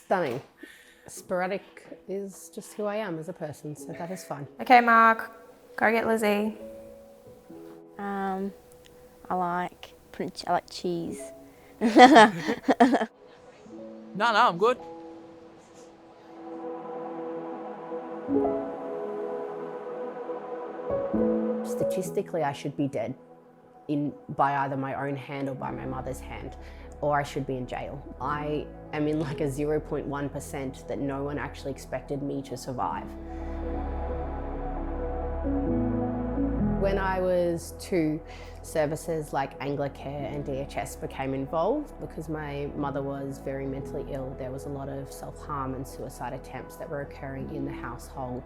Stunning. Sporadic is just who I am as a person, so that is fine. Okay, Mark, go get Lizzie. I like cheese. No, I'm good. Statistically, I should be dead by either my own hand or by my mother's hand, or I should be in jail. I am in like a 0.1% that no one actually expected me to survive. When I was 2, services like Anglicare and DHS became involved because my mother was very mentally ill. There was a lot of self-harm and suicide attempts that were occurring in the household.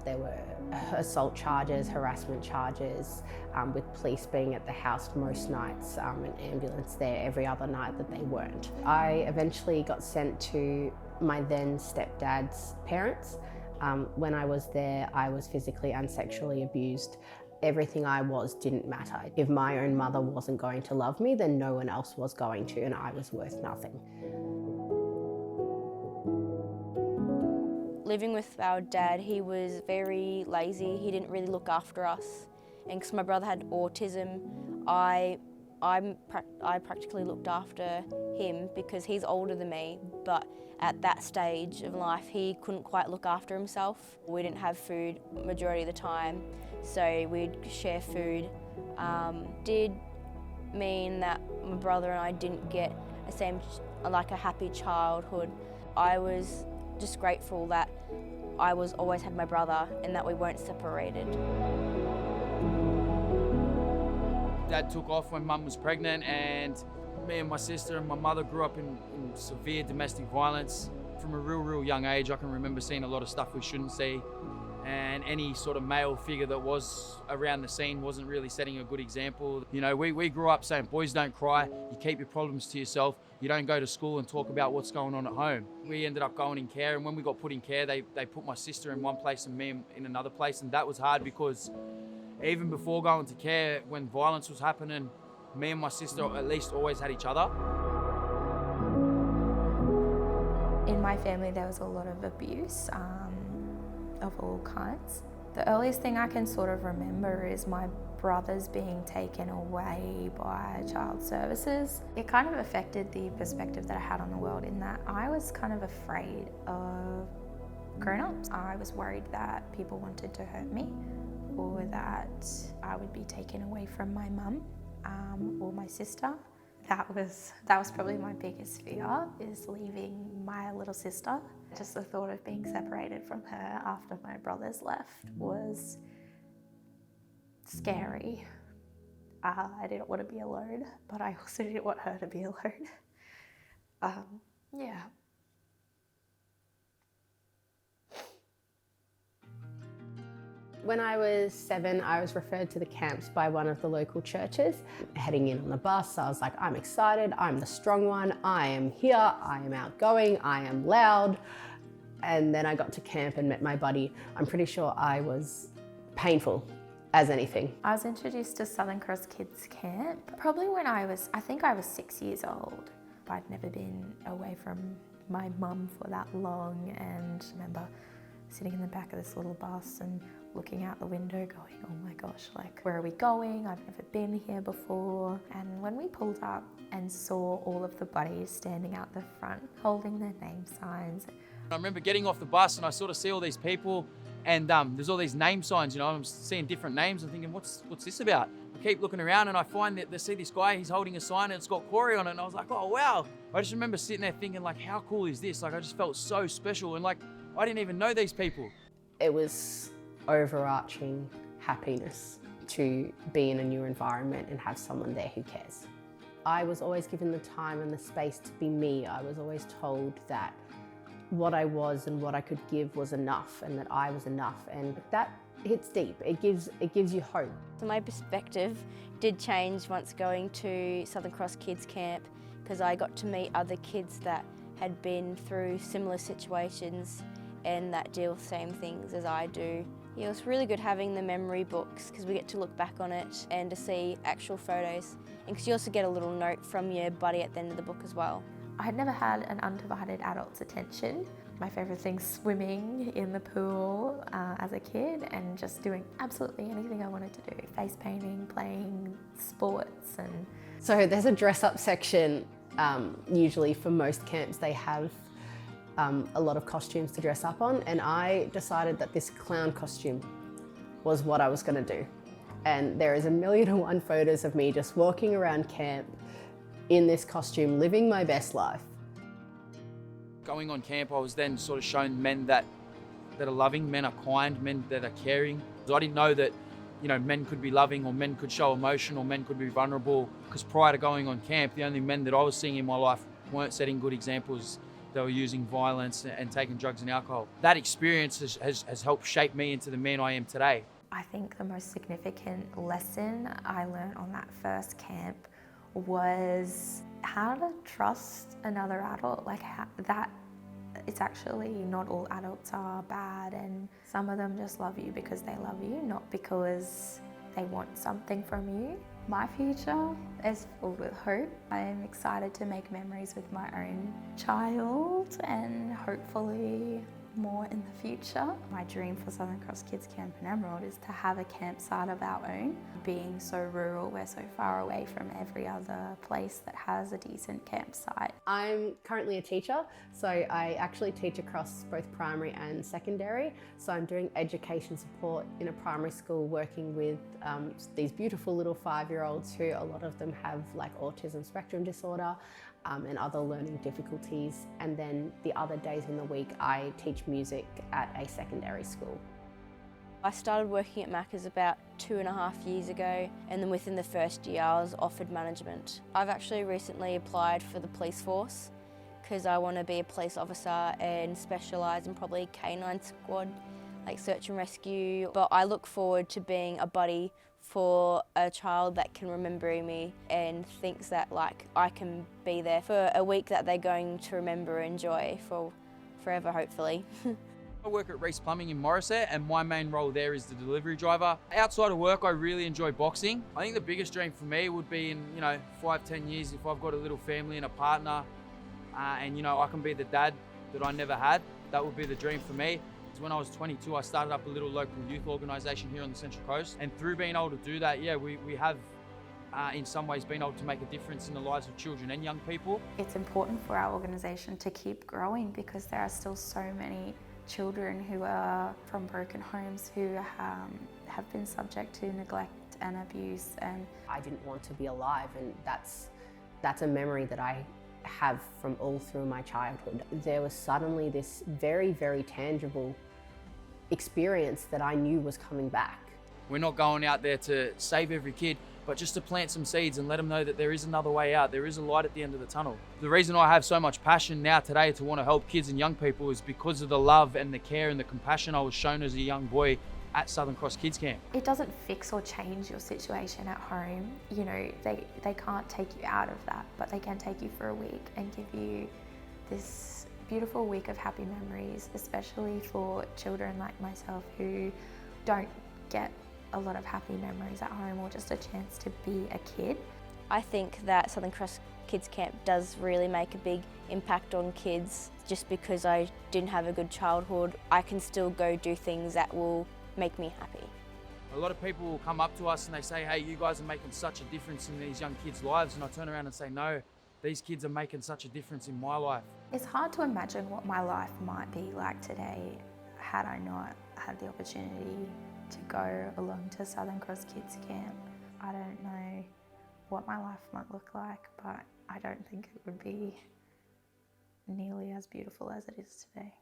There were assault charges, harassment charges, with police being at the house most nights, an ambulance there every other night that they weren't. I eventually got sent to my then stepdad's parents. When I was there, I was physically and sexually abused. Everything I was didn't matter. If my own mother wasn't going to love me, then no one else was going to, and I was worth nothing. Living with our dad, he was very lazy. He didn't really look after us. And because my brother had autism, I practically looked after him because he's older than me, but at that stage of life he couldn't quite look after himself. We didn't have food majority of the time, so we'd share food. Did mean that my brother and I didn't get a happy childhood. I was just grateful that I always had my brother and that we weren't separated. Dad took off when Mum was pregnant, and me and my sister and my mother grew up in severe domestic violence. From a real young age, I can remember seeing a lot of stuff we shouldn't see, and any sort of male figure that was around the scene wasn't really setting a good example. You know, we grew up saying, boys don't cry, you keep your problems to yourself, you don't go to school and talk about what's going on at home. We ended up going in care, and when we got put in care, they put my sister in one place and me in another place, and that was hard because even before going to care, when violence was happening, me and my sister at least always had each other. In my family there was a lot of abuse of all kinds. The earliest thing I can sort of remember is my brothers being taken away by child services. It kind of affected the perspective that I had on the world in that I was kind of afraid of grown-ups. I was worried that people wanted to hurt me, or that I would be taken away from my mum or my sister. That was probably my biggest fear, is leaving my little sister. Just the thought of being separated from her after my brothers left was scary. I didn't want to be alone, but I also didn't want her to be alone. Yeah. When I was 7, I was referred to the camps by one of the local churches. Heading in on the bus, I was like, I'm excited, I'm the strong one, I am here, I am outgoing, I am loud. And then I got to camp and met my buddy. I'm pretty sure I was painful as anything. I was introduced to Southern Cross Kids Camp probably when I think I was 6 years old. I'd never been away from my mum for that long, and I remember sitting in the back of this little bus and looking out the window going, oh my gosh, like, where are we going? I've never been here before. And when we pulled up and saw all of the buddies standing out the front, holding their name signs. I remember getting off the bus and I sort of see all these people, and there's all these name signs, you know, I'm seeing different names and thinking, what's this about? I keep looking around and I find that they see this guy, he's holding a sign and it's got Corey on it, and I was like, oh wow. I just remember sitting there thinking, like, how cool is this? Like, I just felt so special, and like, I didn't even know these people. It was overarching happiness to be in a new environment and have someone there who cares. I was always given the time and the space to be me. I was always told that what I was and what I could give was enough, and that I was enough, and that hits deep. It gives you hope. So my perspective did change once going to Southern Cross Kids Camp, because I got to meet other kids that had been through similar situations and that deal with the same things as I do. Yeah, it was really good having the memory books, because we get to look back on it and to see actual photos, and because you also get a little note from your buddy at the end of the book as well. I had never had an undivided adult's attention. My favourite thing's swimming in the pool as a kid and just doing absolutely anything I wanted to do. Face painting, playing sports and... So there's a dress up section. Usually for most camps they have a lot of costumes to dress up on, and I decided that this clown costume was what I was going to do. And there is 1,000,001 photos of me just walking around camp in this costume, living my best life. Going on camp, I was then sort of shown men that are loving, men are kind, men that are caring. I didn't know that, you know, men could be loving or men could show emotion or men could be vulnerable, because prior to going on camp, the only men that I was seeing in my life weren't setting good examples. They were using violence and taking drugs and alcohol. That experience has helped shape me into the man I am today. I think the most significant lesson I learned on that first camp was how to trust another adult. Like that it's actually not all adults are bad, and some of them just love you because they love you, not because they want something from you. My future is filled with hope. I am excited to make memories with my own child and hopefully more in the future. My dream for Southern Cross Kids Camp in Emerald is to have a campsite of our own. Being so rural, we're so far away from every other place that has a decent campsite. I'm currently a teacher, so I actually teach across both primary and secondary. So I'm doing education support in a primary school, working with these beautiful little 5-year-olds who a lot of them have like autism spectrum disorder and other learning difficulties. And then the other days in the week, I teach music at a secondary school. I started working at Macca's about 2.5 years ago, and then within the first year I was offered management. I've actually recently applied for the police force because I want to be a police officer and specialise in probably canine squad, like search and rescue. But I look forward to being a buddy for a child that can remember me and thinks that like I can be there for a week that they're going to remember and enjoy for forever, hopefully. I work at Reese Plumbing in Morisset, and my main role there is the delivery driver. Outside of work, I really enjoy boxing. I think the biggest dream for me would be in, 5-10 years, if I've got a little family and a partner, and I can be the dad that I never had. That would be the dream for me. When I was 22, I started up a little local youth organisation here on the Central Coast, and through being able to do that, we have in some ways been able to make a difference in the lives of children and young people. It's important for our organisation to keep growing because there are still so many children who are from broken homes who have been subject to neglect and abuse. And I didn't want to be alive, and that's a memory that I have from all through my childhood. There was suddenly this very, very tangible experience that I knew was coming back. We're not going out there to save every kid, but just to plant some seeds and let them know that there is another way out. There is a light at the end of the tunnel. The reason I have so much passion now today to want to help kids and young people is because of the love and the care and the compassion I was shown as a young boy at Southern Cross Kids Camp. It doesn't fix or change your situation at home. They can't take you out of that, but they can take you for a week and give you this beautiful week of happy memories, especially for children like myself who don't get a lot of happy memories at home or just a chance to be a kid. I think that Southern Cross Kids Camp does really make a big impact on kids. Just because I didn't have a good childhood, I can still go do things that will make me happy. A lot of people will come up to us and they say, hey, you guys are making such a difference in these young kids' lives. And I turn around and say, no, these kids are making such a difference in my life. It's hard to imagine what my life might be like today had I not had the opportunity to go along to Southern Cross Kids Camp. I don't know what my life might look like, but I don't think it would be nearly as beautiful as it is today.